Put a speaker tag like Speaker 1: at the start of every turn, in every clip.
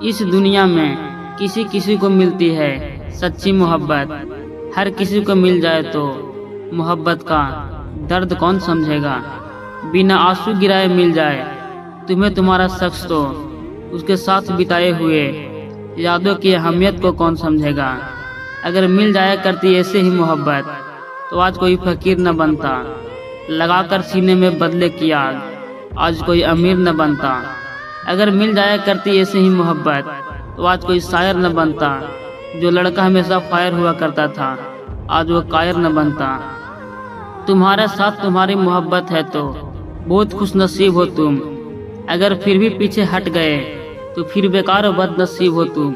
Speaker 1: इस दुनिया में किसी किसी को मिलती है सच्ची मोहब्बत। हर किसी को मिल जाए तो मोहब्बत का दर्द कौन समझेगा। बिना आंसू गिराए मिल जाए तुम्हें तुम्हारा शख्स तो उसके साथ बिताए हुए यादों की अहमियत को कौन समझेगा। अगर मिल जाया करती ऐसे ही मोहब्बत तो आज कोई फकीर न बनता। लगाकर सीने में बदले की आग आज कोई अमीर न बनता। अगर मिल जाया करती ऐसे ही मोहब्बत तो आज कोई शायर न बनता। जो लड़का हमेशा फायर हुआ करता था आज वो कायर न बनता। तुम्हारे साथ तुम्हारी मोहब्बत है तो बहुत खुश नसीब हो तुम। अगर फिर भी पीछे हट गए तो फिर बेकार और बदनसीब हो तुम।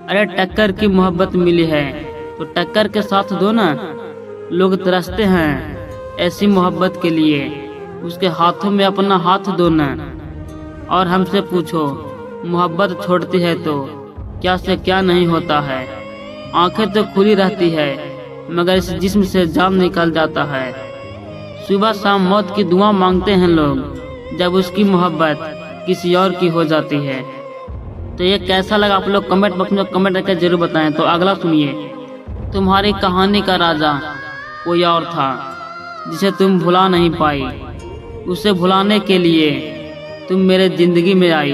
Speaker 1: अरे टक्कर की मोहब्बत मिली है तो टक्कर के साथ दो ना। लोग तरसते हैं ऐसी मोहब्बत के लिए, उसके हाथों में अपना हाथ दो ना। और हमसे पूछो मोहब्बत छोड़ती है तो क्या से क्या नहीं होता है। आंखें तो खुली रहती है मगर इस जिस्म से जान निकल जाता है। सुबह शाम मौत की दुआ मांगते हैं लोग जब उसकी मोहब्बत किसी और की हो जाती है। तो ये कैसा लगा आप लोग कमेंट बॉक्स में कमेंट करके जरूर बताएं। तो अगला सुनिए। तुम्हारी कहानी का राजा कोई और था जिसे तुम भुला नहीं पाई। उसे भुलाने के लिए तुम मेरे जिंदगी में आई।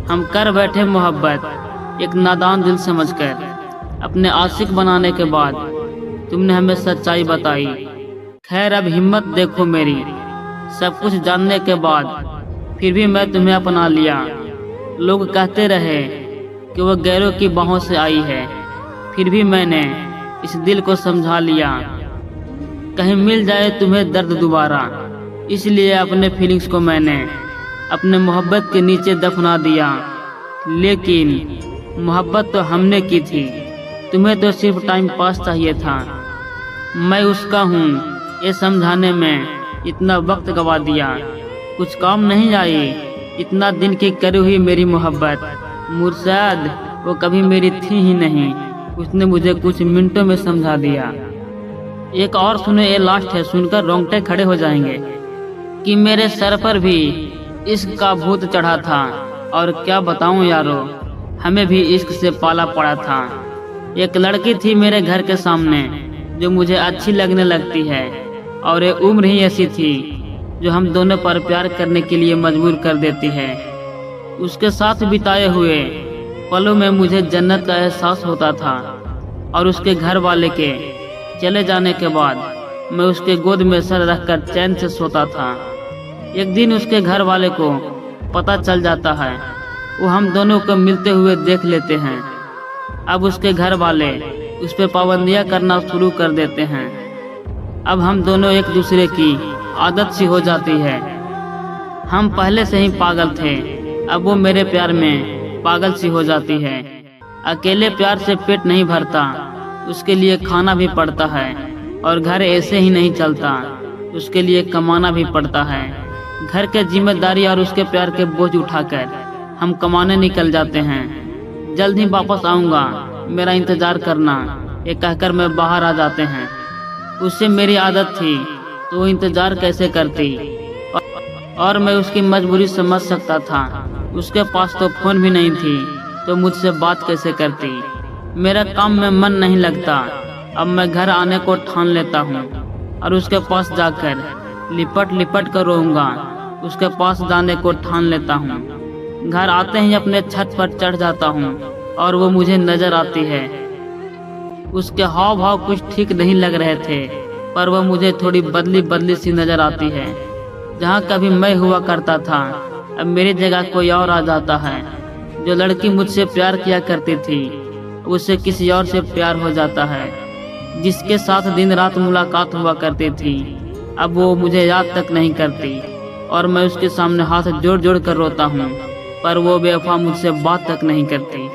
Speaker 1: हम कर बैठे मोहब्बत एक नादान दिल समझकर। अपने आशिक बनाने के बाद तुमने हमें सच्चाई बताई। खैर अब हिम्मत देखो मेरी, सब कुछ जानने के बाद फिर भी मैं तुम्हें अपना लिया। लोग कहते रहे कि वो गैरों की बाहों से आई है, फिर भी मैंने इस दिल को समझा लिया। कहीं मिल जाए तुम्हें दर्द दोबारा, इसलिए अपने फीलिंग्स को मैंने अपने मोहब्बत के नीचे दफना दिया। लेकिन मोहब्बत तो हमने की थी, तुम्हें तो सिर्फ टाइम पास चाहिए था। मैं उसका हूँ ये समझाने में इतना वक्त गवा दिया। कुछ काम नहीं आई इतना दिन की करी हुई मेरी मोहब्बत। मुर्शद वो कभी मेरी थी ही नहीं, उसने मुझे कुछ मिनटों में समझा दिया। एक और सुने, ये लास्ट है, सुनकर रोंगटे खड़े हो जाएंगे कि मेरे सर पर भी इश्क का भूत चढ़ा था। और क्या बताऊं यारो, हमें भी इश्क से पाला पड़ा था। एक लड़की थी मेरे घर के सामने जो मुझे अच्छी लगने लगती है, और ये उम्र ही ऐसी थी जो हम दोनों पर प्यार करने के लिए मजबूर कर देती है। उसके साथ बिताए हुए पलों में मुझे जन्नत का एहसास होता था। और उसके घर वाले के चले जाने के बाद मैं उसके गोद में सर रखकर चैन से सोता था। एक दिन उसके घर वाले को पता चल जाता है, वो हम दोनों को मिलते हुए देख लेते हैं। अब उसके घर वाले उस पर पाबंदियां करना शुरू कर देते हैं। अब हम दोनों एक दूसरे की आदत सी हो जाती है। हम पहले से ही पागल थे, अब वो मेरे प्यार में पागल सी हो जाती है। अकेले प्यार से पेट नहीं भरता, उसके लिए खाना भी पड़ता है। और घर ऐसे ही नहीं चलता, उसके लिए कमाना भी पड़ता है। घर के जिम्मेदारी और उसके प्यार के बोझ उठाकर हम कमाने निकल जाते हैं। जल्द ही वापस आऊँगा, मेरा इंतजार करना, ये कहकर मैं बाहर आ जाते हैं। उससे मेरी आदत थी तो वो इंतजार कैसे करती, और मैं उसकी मजबूरी समझ सकता था। उसके पास तो फोन भी नहीं थी तो मुझसे बात कैसे करती। मेरा काम में मन नहीं लगता, अब मैं घर आने को ठान लेता हूँ और उसके पास जाकर लिपट लिपट कर रोऊंगा। उसके पास जाने को ठान लेता हूँ। घर आते ही अपने छत पर चढ़ जाता हूँ और वो मुझे नजर आती है। उसके हाव भाव कुछ ठीक नहीं लग रहे थे, पर वह मुझे थोड़ी बदली बदली सी नजर आती है। जहाँ कभी मैं हुआ करता था अब मेरी जगह कोई और आ जाता है। जो लड़की मुझसे प्यार किया करती थी उससे किसी और से प्यार हो जाता है। जिसके साथ दिन रात मुलाकात हुआ करती थी अब वो मुझे याद तक नहीं करती, और मैं उसके सामने हाथ जोड़ जोड़ कर रोता हूँ, पर वो बेवफा मुझसे बात तक नहीं करती।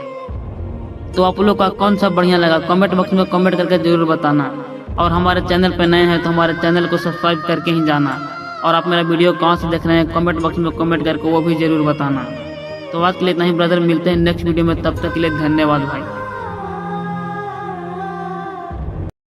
Speaker 1: तो आप लोग का कौन सा बढ़िया लगा कमेंट बॉक्स में कमेंट करके जरूर बताना। और हमारे चैनल पर नए हैं तो हमारे चैनल को सब्सक्राइब करके ही जाना। और आप मेरा वीडियो कहाँ से देख रहे हैं कमेंट बॉक्स में कमेंट करके वो भी जरूर बताना। तो आज के लिए इतना ही ब्रदर, मिलते हैं नेक्स्ट वीडियो में, तब तक के लिए धन्यवाद भाई।